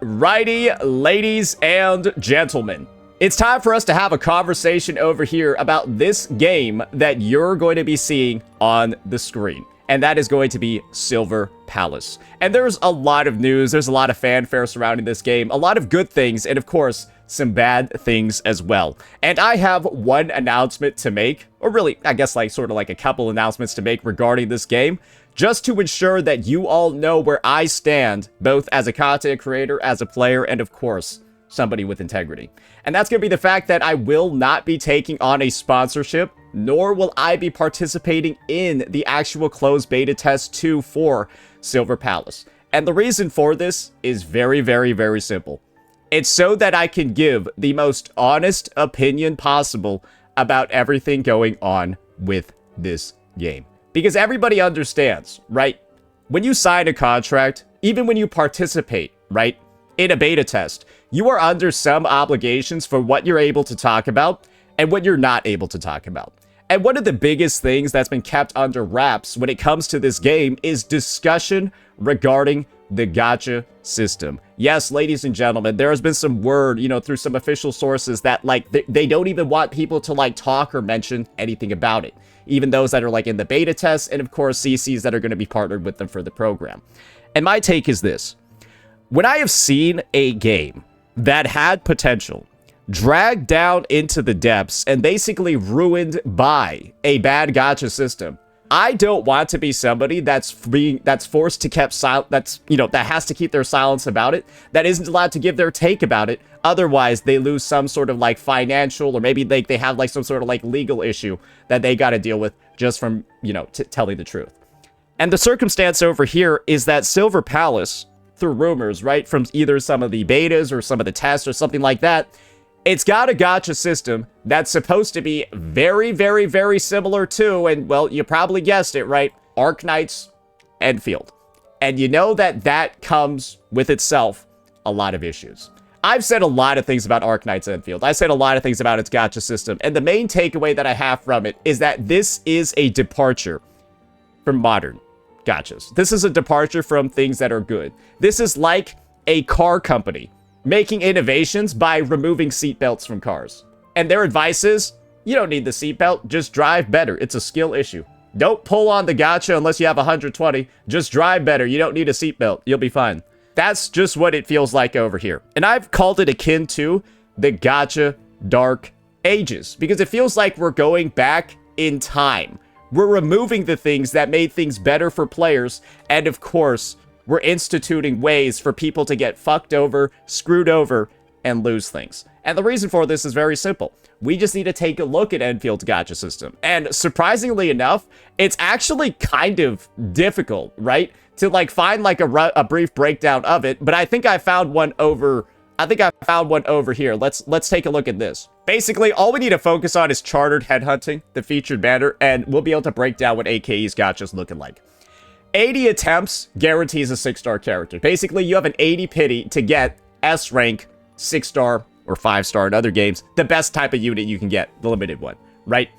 Alrighty, ladies and gentlemen. It's time for us to have a conversation over here about this game that you're going to be seeing on the screen. And that is going to be Silver Palace. And there's a lot of news, there's a lot of fanfare surrounding this game, a lot of good things, and of course, some bad things as well. And I have one announcement to make, or really, I guess like sort of like a couple announcements to make regarding this game, just to ensure that you all know where I stand, both as a content creator, as a player, and of course, somebody with integrity. And that's going to be the fact that I will not be taking on a sponsorship, nor will I be participating in the actual closed beta test 2 for Silver Palace. And the reason for this is very, very, very simple. It's so that I can give the most honest opinion possible about everything going on with this game. Because everybody understands, right? When you sign a contract, even when you participate, right, in a beta test, you are under some obligations for what you're able to talk about and what you're not able to talk about. And one of the biggest things that's been kept under wraps when it comes to this game is discussion regarding the gacha system. Yes, ladies and gentlemen, there has been some word, through some official sources that, like, they don't even want people to, like, talk or mention anything about it. Even those that are, like, in the beta tests, and of course, CCs that are going to be partnered with them for the program. And my take is this. When I have seen a game that had potential dragged down into the depths and basically ruined by a bad gacha system, I don't want to be somebody that's forced to keep silent, that has to keep their silence about it, that isn't allowed to give their take about it. Otherwise, they lose some sort of like financial, or maybe they have like some sort of like legal issue that they got to deal with just from, telling the truth. And the circumstance over here is that Silver Palace, through rumors, right, from either some of the betas or some of the tests or something like that, it's got a gacha system that's supposed to be very, very, very similar to, and well, you probably guessed it, right, Arknight's Enfield. And you know that comes with itself a lot of issues. I've said a lot of things about Arknight's Enfield. I said a lot of things about its gacha system, and the main takeaway that I have from it is that this is a departure from modern gachas. This is a departure from things that are good. This is like a car company making innovations by removing seatbelts from cars. And their advice is, you don't need the seatbelt, just drive better. It's a skill issue. Don't pull on the gacha unless you have 120. Just drive better. You don't need a seatbelt. You'll be fine. That's just what it feels like over here. And I've called it akin to the gacha dark ages, because it feels like we're going back in time. We're removing the things that made things better for players, and of course, we're instituting ways for people to get fucked over, screwed over, and lose things. And the reason for this is very simple. We just need to take a look at Enfield's gacha system. And surprisingly enough, it's actually kind of difficult, right? To like find like a brief breakdown of it, but I think I found one over here. Let's take a look at this. Basically, all we need to focus on is Chartered Headhunting, the featured banner, and we'll be able to break down what AKE's gacha's looking like. 80 attempts guarantees a 6-star character. Basically, you have an 80 pity to get S rank, 6-star, or 5-star in other games, the best type of unit you can get, the limited one, right?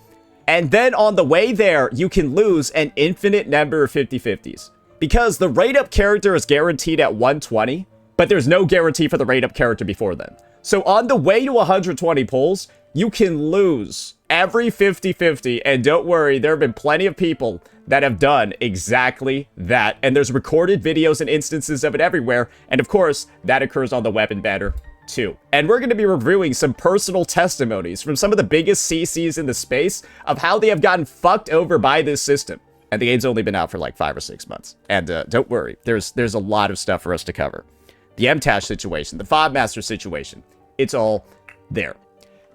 And then on the way there, you can lose an infinite number of 50/50s. Because the rate-up character is guaranteed at 120, but there's no guarantee for the rate-up character before then. So on the way to 120 pulls, you can lose every 50/50, and don't worry, there have been plenty of people that have done exactly that, and there's recorded videos and instances of it everywhere, and of course, that occurs on the weapon banner too. And we're going to be reviewing some personal testimonies from some of the biggest CCs in the space of how they have gotten fucked over by this system. And the game's only been out for like 5 or 6 months. And don't worry, there's a lot of stuff for us to cover. The MTash situation, the FOB Master situation, it's all there.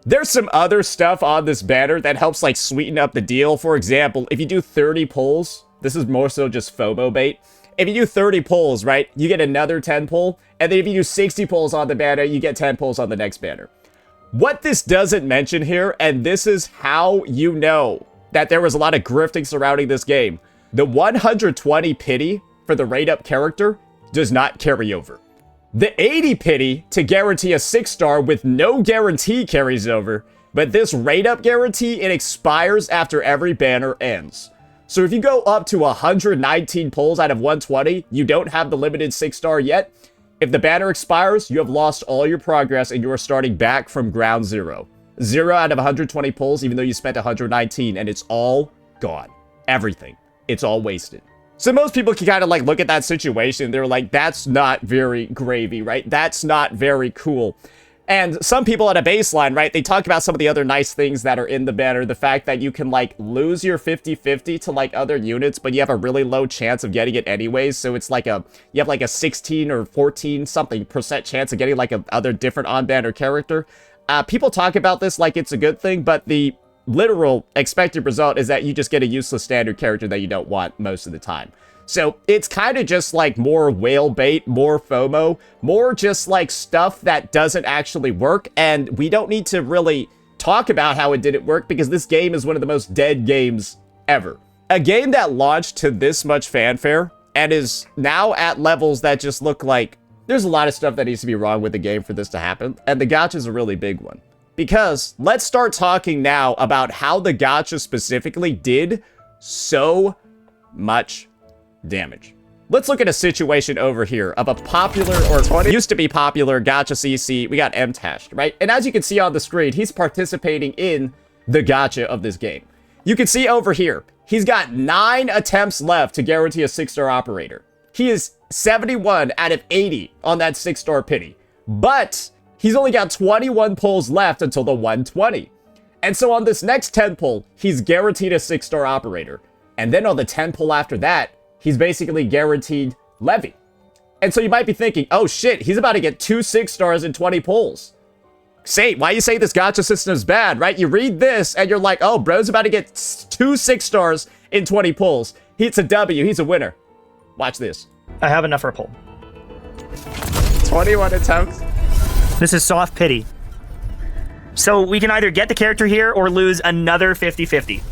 There's some other stuff on this banner that helps like sweeten up the deal. For example, if you do 30 pulls, this is more so just FOMO bait. If you do 30 pulls, right, you get another 10 pull. And then if you do 60 pulls on the banner, you get 10 pulls on the next banner. What this doesn't mention here, and this is how you know that there was a lot of grifting surrounding this game, the 120 pity for the rate-up character does not carry over. The 80 pity to guarantee a 6-star with no guarantee carries over, but this rate-up guarantee, it expires after every banner ends. So if you go up to 119 pulls out of 120, you don't have the limited 6-star yet, If the banner expires, you have lost all your progress and you are starting back from ground zero. 0 out of 120 pulls, even though you spent 119, and it's all gone. Everything. It's all wasted. So most people can kind of like look at that situation. They're like, that's not very gravy, right? That's not very cool. And some people at a baseline, right, they talk about some of the other nice things that are in the banner. The fact that you can, like, lose your 50-50 to, like, other units, but you have a really low chance of getting it anyways. So it's like you have, like, a 16 or 14 something % chance of getting, like, a other different on-banner character. People talk about this like it's a good thing, but the literal expected result is that you just get a useless standard character that you don't want most of the time. So it's kind of just like more whale bait, more FOMO, more just like stuff that doesn't actually work. And we don't need to really talk about how it didn't work because this game is one of the most dead games ever. A game that launched to this much fanfare and is now at levels that just look like there's a lot of stuff that needs to be wrong with the game for this to happen. And the gacha is a really big one. Because let's start talking now about how the gacha specifically did so much damage. Let's look at a situation over here of a popular, or used to be popular, gacha CC. We got M-Tashed, right? And as you can see on the screen, he's participating in the gacha of this game. You can see over here, he's got 9 attempts left to guarantee a 6-star operator. He is 71 out of 80 on that 6-star pity. But he's only got 21 pulls left until the 120. And so on this next 10 pull, he's guaranteed a 6-star operator. And then on the 10 pull after that, he's basically guaranteed Levy. And so you might be thinking, oh shit, he's about to get 2 6-stars in 20 pulls. Say, why you say this gacha system is bad, right? You read this and you're like, oh, bro's about to get 2 6-stars in 20 pulls. It's a W, he's a winner. Watch this. I have enough for a pull. 21 attempts. This is soft pity. So we can either get the character here or lose another 50-50.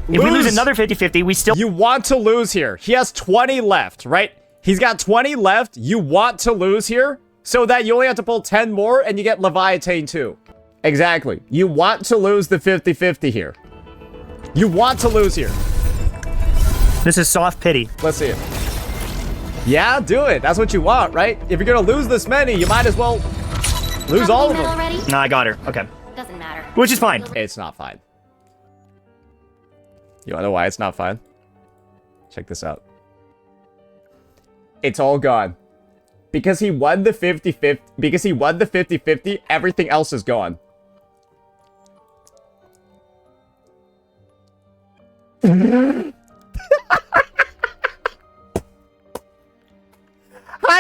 If we lose another 50-50, we still... You want to lose here. He has 20 left, right? He's got 20 left. You want to lose here so that you only have to pull 10 more and you get Leviathan too. Exactly. You want to lose the 50-50 here. You want to lose here. This is soft pity. Let's see it. Yeah, do it. That's what you want, right? If you're going to lose this many, you might as well lose all of them. Already? No, I got her. Okay. Doesn't matter. Which is fine. It's not fine. You wanna know why it's not fine? Check this out. It's all gone. Because he won the 50-50, because he won the 50-50, everything else is gone. How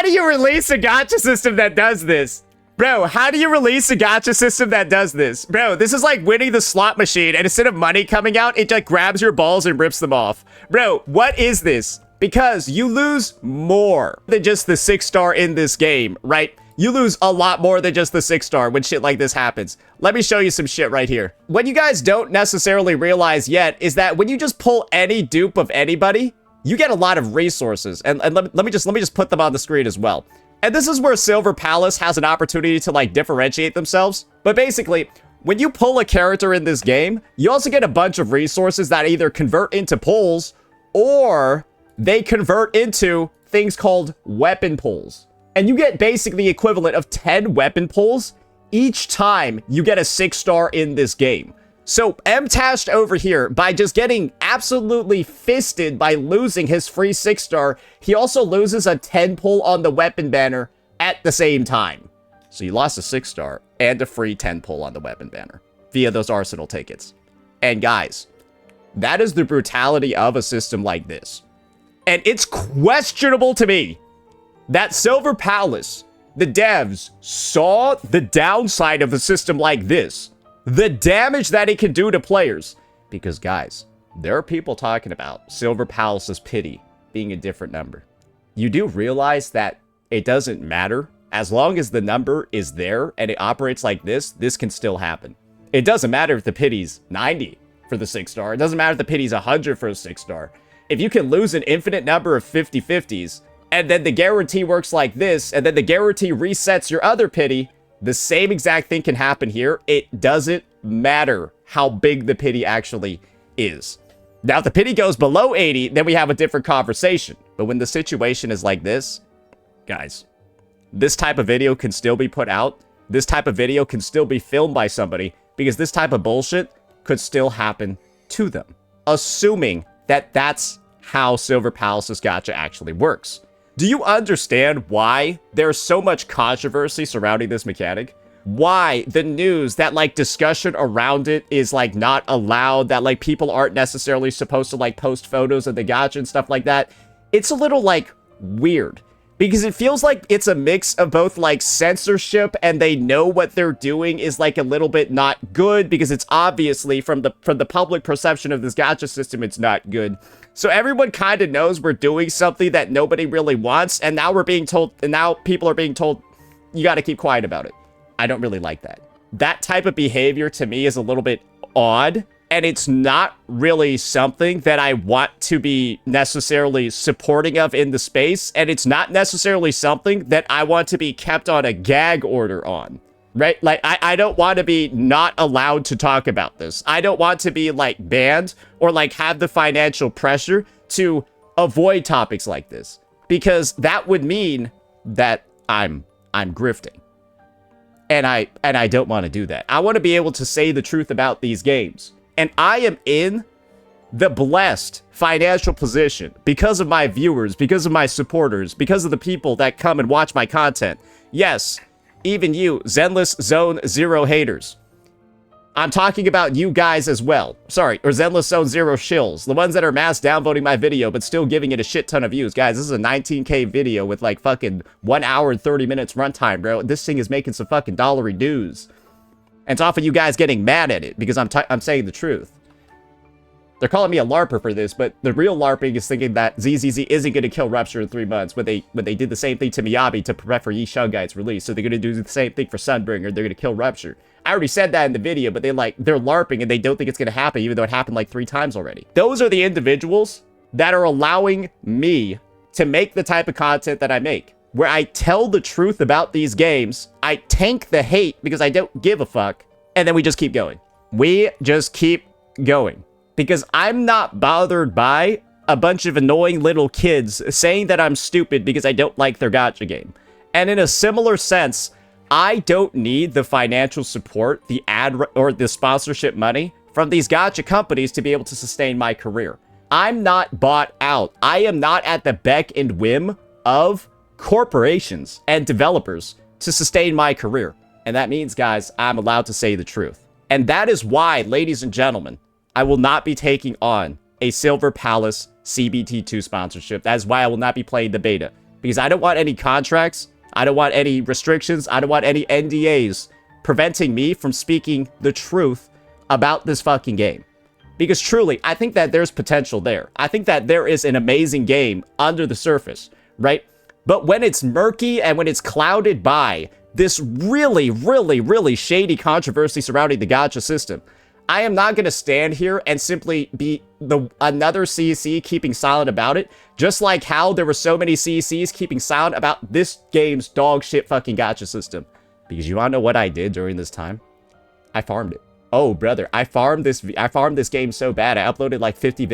do you release a gacha system that does this? Bro, how do you release a gacha system that does this? Bro, this is like winning the slot machine, and instead of money coming out, it like grabs your balls and rips them off. Bro, what is this? Because you lose more than just the 6-star in this game, right? You lose a lot more than just the 6-star when shit like this happens. Let me show you some shit right here. What you guys don't necessarily realize yet is that when you just pull any dupe of anybody, you get a lot of resources. And let me just put them on the screen as well. And this is where Silver Palace has an opportunity to, like, differentiate themselves. But basically, when you pull a character in this game, you also get a bunch of resources that either convert into pulls, or they convert into things called weapon pulls. And you get basically the equivalent of 10 weapon pulls each time you get a 6-star in this game. So M-Tashed over here, by just getting absolutely fisted by losing his free 6-star, he also loses a 10 pull on the weapon banner at the same time. So you lost a 6-star and a free 10 pull on the weapon banner via those Arsenal tickets. And guys, that is the brutality of a system like this. And it's questionable to me that Silver Palace, the devs, saw the downside of a system like this. The damage that it can do to players. Because, guys, there are people talking about Silver Palace's pity being a different number. You do realize that it doesn't matter. As long as the number is there and it operates like this can still happen. It doesn't matter if the pity's 90 for the 6-star. It doesn't matter if the pity's 100 for a 6-star. If you can lose an infinite number of 50-50s, and then the guarantee works like this, and then the guarantee resets your other pity, the same exact thing can happen here. It doesn't matter how big the pity actually is. Now, if the pity goes below 80, then we have a different conversation. But when the situation is like this, guys, this type of video can still be put out. This type of video can still be filmed by somebody because this type of bullshit could still happen to them. Assuming that that's how Silver Palace's gacha actually works. Do you understand why there's so much controversy surrounding this mechanic? Why the news, that like discussion around it is like not allowed, that like people aren't necessarily supposed to like post photos of the gacha and stuff like that? It's a little like weird because it feels like it's a mix of both like censorship and they know what they're doing is like a little bit not good because it's obviously from the public perception of this gacha system, it's not good. So everyone kind of knows we're doing something that nobody really wants, and now we're being told, and now people are being told, you got to keep quiet about it. I don't really like that. That type of behavior to me is a little bit odd, and it's not really something that I want to be necessarily supporting of in the space, and it's not necessarily something that I want to be kept on a gag order on. Right? Like, I don't want to be not allowed to talk about this. I don't want to be, like, banned or, like, have the financial pressure to avoid topics like this. Because that would mean that I'm grifting. And I don't want to do that. I want to be able to say the truth about these games. And I am in the blessed financial position because of my viewers, because of my supporters, because of the people that come and watch my content. Yes, even you, Zenless Zone Zero haters. I'm talking about you guys as well. Sorry, or Zenless Zone Zero shills. The ones that are mass downvoting my video, but still giving it a shit ton of views. Guys, this is a 19K video with like fucking 1 hour and 30 minutes runtime, bro. This thing is making some fucking dollary dues. And it's often you guys getting mad at it because I'm saying the truth. They're calling me a LARPer for this, but the real LARPing is thinking that ZZZ isn't going to kill Rupture in 3 months when they did the same thing to Miyabi to prepare for Yi Shungai's release. So they're going to do the same thing for Sunbringer. They're going to kill Rupture. I already said that in the video, but they're LARPing and they don't think it's going to happen, even though it happened like 3 times already. Those are the individuals that are allowing me to make the type of content that I make, where I tell the truth about these games, I tank the hate because I don't give a fuck, and then we just keep going. We just keep going. Because I'm not bothered by a bunch of annoying little kids saying that I'm stupid because I don't like their gacha game. And in a similar sense, I don't need the financial support, the ad or the sponsorship money from these gacha companies to be able to sustain my career. I'm not bought out. I am not at the beck and whim of corporations and developers to sustain my career. And that means, guys, I'm allowed to say the truth. And that is why, ladies and gentlemen, I will not be taking on a Silver Palace CBT2 sponsorship. That is why I will not be playing the beta. Because I don't want any contracts. I don't want any restrictions. I don't want any NDAs preventing me from speaking the truth about this fucking game. Because truly, I think that there's potential there. I think that there is an amazing game under the surface, right? But when it's murky and when it's clouded by this really, really, really shady controversy surrounding the gacha system, I am not going to stand here and simply be another CEC keeping silent about it, just like how there were so many CECs keeping silent about this game's dog shit fucking gacha system. Because you want to know what I did during this time? I farmed it. Oh, brother, I farmed this game so bad, I uploaded like 50,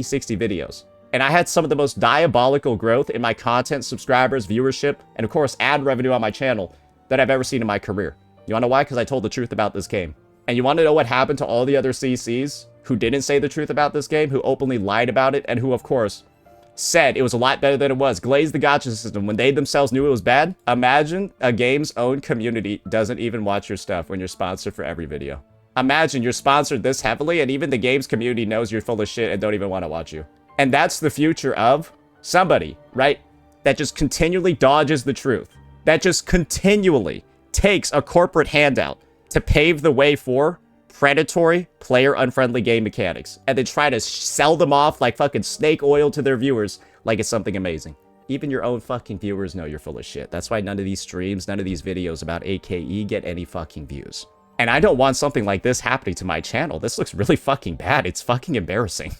60 videos. And I had some of the most diabolical growth in my content, subscribers, viewership, and of course ad revenue on my channel that I've ever seen in my career. You want to know why? Because I told the truth about this game. And you want to know what happened to all the other CCs who didn't say the truth about this game, who openly lied about it, and who, of course, said it was a lot better than it was, glazed the gacha system when they themselves knew it was bad? Imagine a game's own community doesn't even watch your stuff when you're sponsored for every video. Imagine you're sponsored this heavily, and even the game's community knows you're full of shit and don't even want to watch you. And that's the future of somebody, right? That just continually dodges the truth. That just continually takes a corporate handout to pave the way for predatory, player-unfriendly game mechanics, and then try to sell them off like fucking snake oil to their viewers like it's something amazing. Even your own fucking viewers know you're full of shit. That's why none of these streams, none of these videos about AKE get any fucking views. And I don't want something like this happening to my channel. This looks really fucking bad. It's fucking embarrassing.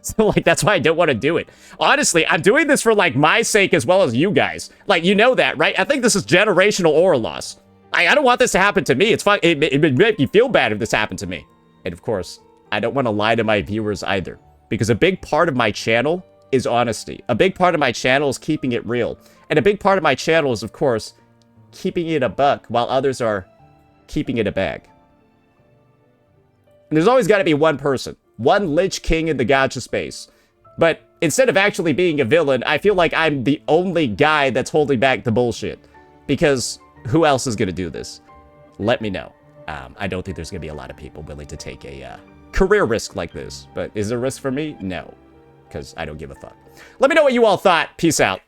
So, like, that's why I don't want to do it. Honestly, I'm doing this for, like, my sake as well as you guys. Like, you know that, right? I think this is generational aura loss. I don't want this to happen to me. It would make me feel bad if this happened to me. And of course, I don't want to lie to my viewers either. Because a big part of my channel is honesty. A big part of my channel is keeping it real. And a big part of my channel is, of course, keeping it a buck while others are keeping it a bag. And there's always got to be one person, one Lich King in the gacha space. But instead of actually being a villain, I feel like I'm the only guy that's holding back the bullshit. Because who else is going to do this? Let me know. I don't think there's going to be a lot of people willing to take a career risk like this. But is there a risk for me? No. Because I don't give a fuck. Let me know what you all thought. Peace out.